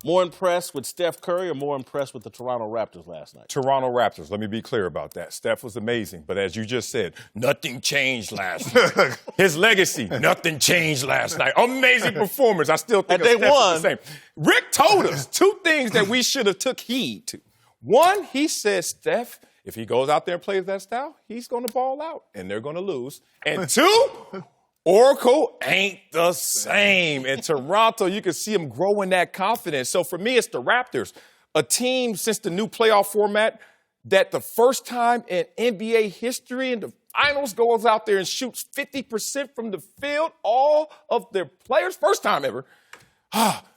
More impressed with Steph Curry or more impressed with the Toronto Raptors last night? Toronto Raptors. Let me be clear about that. Steph was amazing, but as you just said, nothing changed last night. His legacy, nothing changed last night. Amazing performance. I still think and they Steph won. is the same. Rick told us two things that we should have took heed to. One, he said, Steph, if he goes out there and plays that style, he's going to ball out, and they're going to lose. And two, Oracle ain't the same. In Toronto, you can see him growing that confidence. So for me, it's the Raptors, a team since the new playoff format that the first time in NBA history in the finals goes out there and shoots 50% from the field, all of their players, first time ever.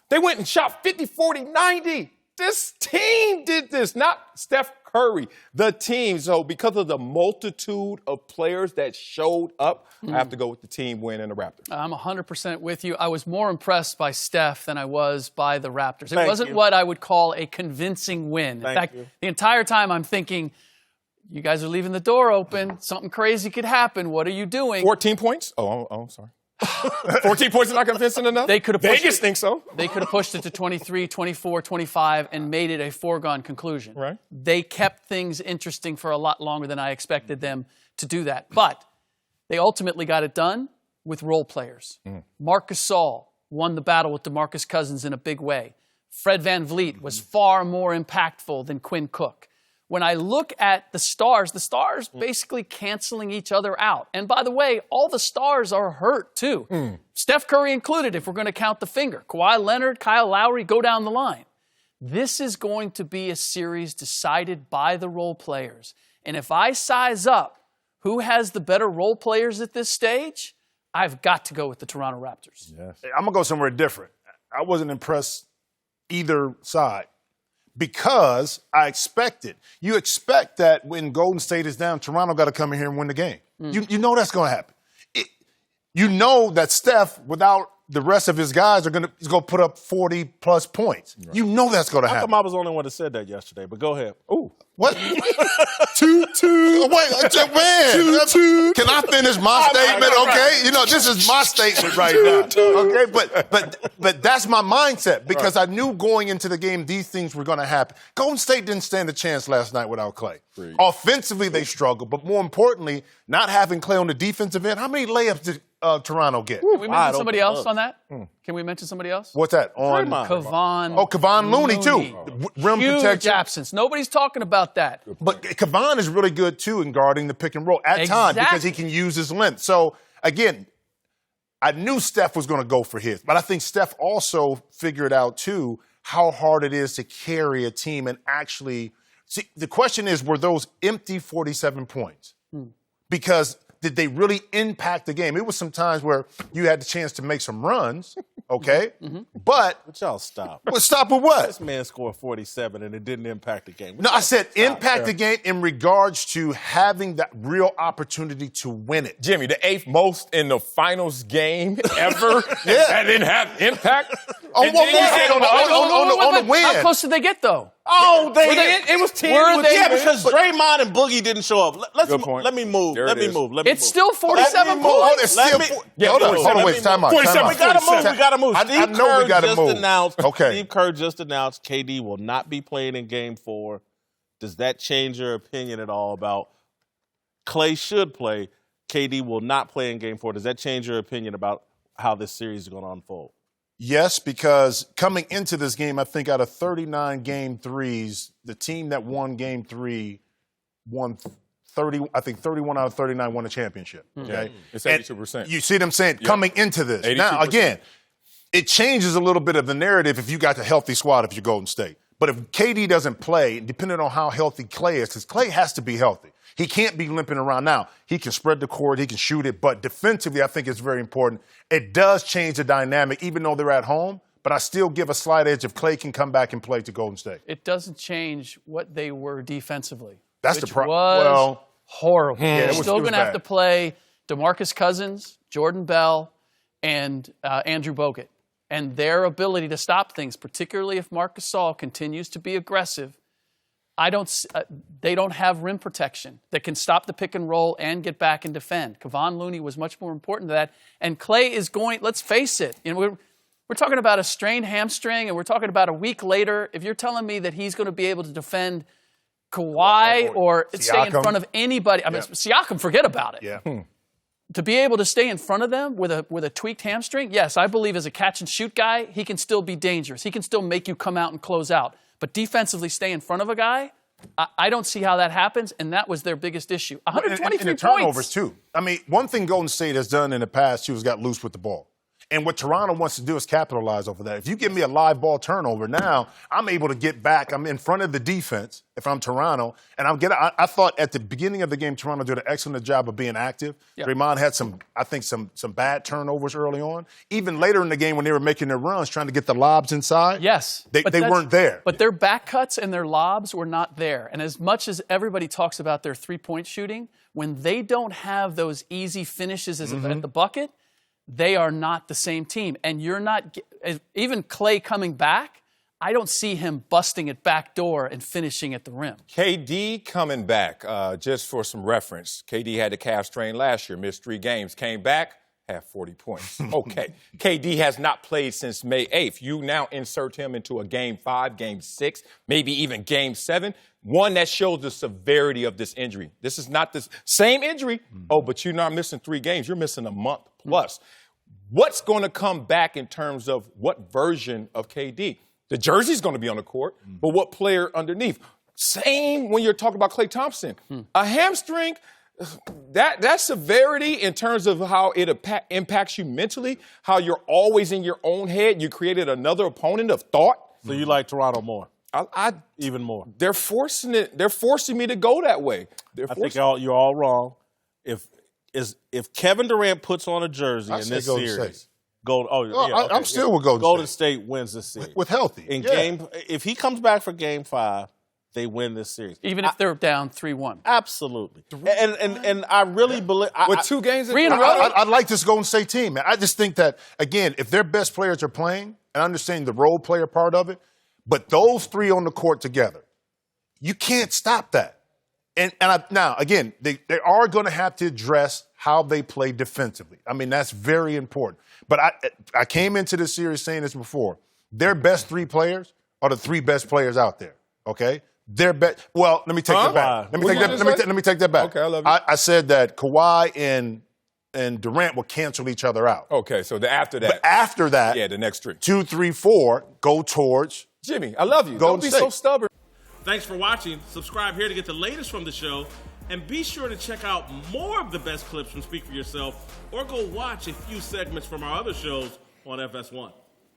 They went and shot 50, 40, 90. This team did this, not Steph Curry, the team. So because of the multitude of players that showed up, I have to go with the team win and the Raptors. I'm 100% with you. I was more impressed by Steph than I was by the Raptors. It wasn't what I would call a convincing win. In fact, the entire time I'm thinking, you guys are leaving the door open. Something crazy could happen. What are you doing? 14 points? Oh, sorry. 14 points is not convincing enough? They could have Vegas thinks so. They could have pushed it to 23, 24, 25 and made it a foregone conclusion. Right. They kept things interesting for a lot longer than I expected them to do that. But they ultimately got it done with role players. Marc Gasol won the battle with DeMarcus Cousins in a big way. Fred VanVleet was far more impactful than Quinn Cook. When I look at the stars basically canceling each other out. And by the way, all the stars are hurt too. Steph Curry included, if we're going to count the finger. Kawhi Leonard, Kyle Lowry, go down the line. This is going to be a series decided by the role players. And if I size up who has the better role players at this stage, I've got to go with the Toronto Raptors. Yes. I'm going to go somewhere different. I wasn't impressed either side. Because I expected. You expect that when Golden State is down, Toronto got to come in here and win the game. You know that's going to happen. You know that Steph, without the rest of his guys, he's going to put up 40-plus points. Right. You know that's going to happen. I thought I was the only one that said that yesterday, but go ahead. Ooh. What? Toot. Wait, man. Can I finish my statement, okay? You know, this is my statement right now, okay? But that's my mindset because I knew going into the game these things were going to happen. Golden State didn't stand a chance last night without Klay. Offensively, they struggled, but more importantly, not having Klay on the defensive end, how many layups did Toronto get? Can we mention somebody else on that? Can we mention somebody else? What's that? On Kevon. Oh, Kevon Looney, too. Rim Huge protection. absence. Nobody's talking about that. But Kevon is really good, too, in guarding the pick and roll at times because he can use his length. So, again, I knew Steph was going to go for his. But I think Steph also figured out, too, how hard it is to carry a team and actually – see, the question is, were those empty 47 points? Because – did they really impact the game? It was some times where you had the chance to make some runs, okay? But y'all stop. Well, stop with what? This man scored 47 and it didn't impact the game. No, I said impact the game in regards to having that real opportunity to win it. Jimmy, the 8th most in the finals game ever. That didn't have impact. On the win. How close did they get, though? Oh, it was 10. Yeah, because Draymond and Boogie didn't show up. Let me move. It's still 47 points. Hold on, wait, time out. We gotta move. Steve Kerr just announced KD will not be playing in Game 4. Does that change your opinion at all about Klay should play, KD will not play in Game 4? Does that change your opinion about how this series is going to unfold? Yes, because coming into this game, I think out of 39 Game 3s, the team that won Game 3 won 31 out of 39 won the championship. Okay? It's 82%. You see what I'm saying? Yep. Coming into this. 82%. Now, again, it changes a little bit of the narrative if you got a healthy squad if you're Golden State. But if KD doesn't play, depending on how healthy Klay is, because Klay has to be healthy. He can't be limping around now. He can spread the court, he can shoot it, but defensively I think it's very important. It does change the dynamic, even though they're at home, but I still give a slight edge if Klay can come back and play to Golden State. It doesn't change what they were defensively. That's the problem. Well, horrible. Yeah, They're still going to have to play DeMarcus Cousins, Jordan Bell, and Andrew Bogut. And their ability to stop things, particularly if Marc Gasol continues to be aggressive, they don't have rim protection that can stop the pick and roll and get back and defend. Kevon Looney was much more important to that. And Klay is going, let's face it, We're talking about a strained hamstring, and we're talking about a week later. If you're telling me that he's going to be able to defend Kawhi or stay in front of anybody, I mean, Siakam, forget about it. Yeah. To be able to stay in front of them with a tweaked hamstring, yes, I believe as a catch-and-shoot guy, he can still be dangerous. He can still make you come out and close out. But defensively stay in front of a guy, I don't see how that happens, and that was their biggest issue. 123 and the turnovers, too. I mean, one thing Golden State has done in the past, too, is got loose with the ball. And what Toronto wants to do is capitalize over that. If you give me a live ball turnover, now I'm able to get back. I'm in front of the defense if I'm Toronto. And I thought at the beginning of the game, Toronto did an excellent job of being active. Yep. Draymond had some bad turnovers early on. Even later in the game when they were making their runs, trying to get the lobs inside. Yes. They weren't there. But their back cuts and their lobs were not there. And as much as everybody talks about their three-point shooting, when they don't have those easy finishes at the bucket, they are not the same team. And you're not – even Klay coming back, I don't see him busting it back door and finishing at the rim. KD coming back, just for some reference. KD had the calf strain last year, missed 3 games, came back, had 40 points. Okay. KD has not played since May 8th. You now insert him into a Game 5, Game 6, maybe even Game 7. One that shows the severity of this injury. This is not the same injury. Oh, but you're not missing 3 games. You're missing a month plus. What's going to come back in terms of what version of KD? The jersey's going to be on the court, but what player underneath? Same when you're talking about Klay Thompson. A hamstring, that severity in terms of how it impacts you mentally, how you're always in your own head. You created another opponent of thought. So you like Toronto more? Even more. They're forcing it. They're forcing me to go that way. I think you're all wrong. If Kevin Durant puts on a jersey in this series, I'm still with Golden State wins this series with healthy. If he comes back for Game 5, they win this series, even if they're down 3-1. Absolutely. And I really believe with 2 games, 3 in a row. I'd like this Golden State team, man. I just think that again, if their best players are playing, and I understand the role player part of it. But those 3 on the court together, you can't stop that. Now, again, they are going to have to address how they play defensively. I mean, that's very important. But I came into this series saying this before. Their best 3 players are the 3 best players out there, okay? Their best. Well, let me take that back. Let me take that back. Okay, I love you. I said that Kawhi and Durant will cancel each other out. Okay, so after that. But after that, the next 3. 2, 3, 4 go towards Jimmy, I love you. Golden Don't be State. so stubborn. Thanks for watching. Subscribe here to get the latest from the show. And be sure to check out more of the best clips from Speak For Yourself or go watch a few segments from our other shows on FS1.